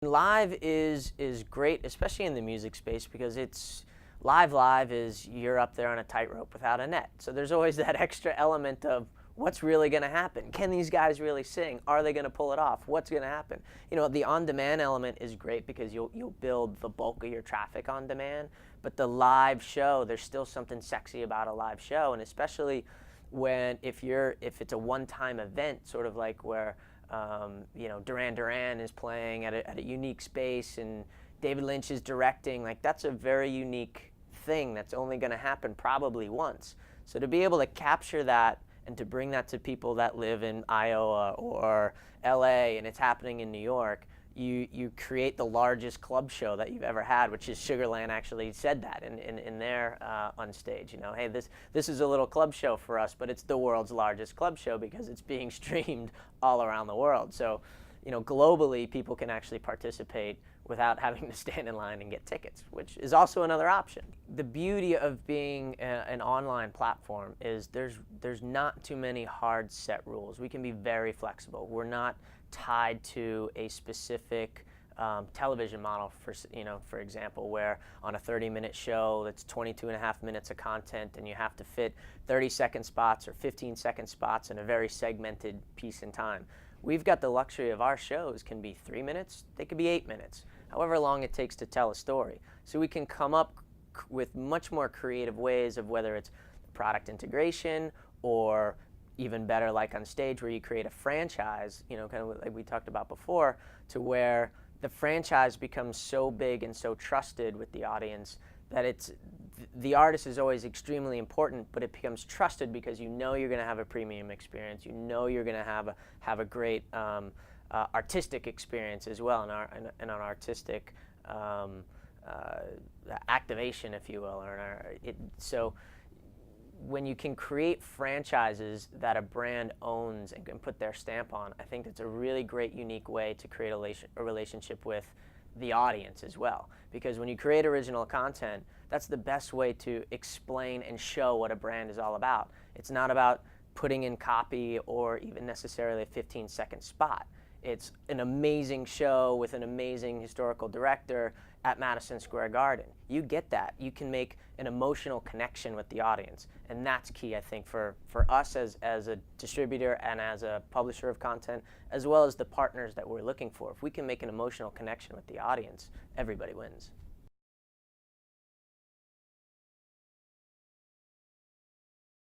Live is great, especially in the music space, because it's live is you're up there on a tightrope without a net. So there's always that extra element of what's really going to happen. Can these guys really sing? Are they going to pull it off? What's going to happen? You know, the on-demand element is great because you'll build the bulk of your traffic on demand. But the live show, there's still something sexy about a live show, and especially if it's a one-time event, sort of like where you know, Duran is playing at a unique space and David Lynch is directing. Like, that's a very unique thing that's only going to happen probably once. So to be able to capture that and to bring that to people that live in Iowa or LA and it's happening in New York, you create the largest club show that you've ever had, which is Sugarland actually said that in their on stage. You know, hey, this is a little club show for us, but it's the world's largest club show because it's being streamed all around the world. So, you know, globally, people can actually participate without having to stand in line and get tickets, which is also another option. The beauty of being an online platform is there's not too many hard set rules. We can be very flexible. We're not tied to a specific television model, for example, where on a 30-minute show that's 22.5 minutes of content and you have to fit 30-second spots or 15-second spots in a very segmented piece in time. We've got the luxury of our shows can be 3 minutes, they could be 8 minutes, however long it takes to tell a story. So we can come up with much more creative ways of whether it's product integration or even better, like on stage, where you create a franchise, you know, kind of like we talked about before, to where the franchise becomes so big and so trusted with the audience that the artist is always extremely important, but it becomes trusted because you know you're going to have a premium experience, you know you're going to have a great artistic experience as well, and an artistic activation, if you will, so when you can create franchises that a brand owns and can put their stamp on, I think that's a really great, unique way to create a relationship with the audience as well. Because when you create original content, that's the best way to explain and show what a brand is all about. It's not about putting in copy or even necessarily a 15-second spot. It's an amazing show with an amazing historical director at Madison Square Garden. You get that. You can make an emotional connection with the audience. And that's key, I think, for us as a distributor and as a publisher of content, as well as the partners that we're looking for. If we can make an emotional connection with the audience, everybody wins.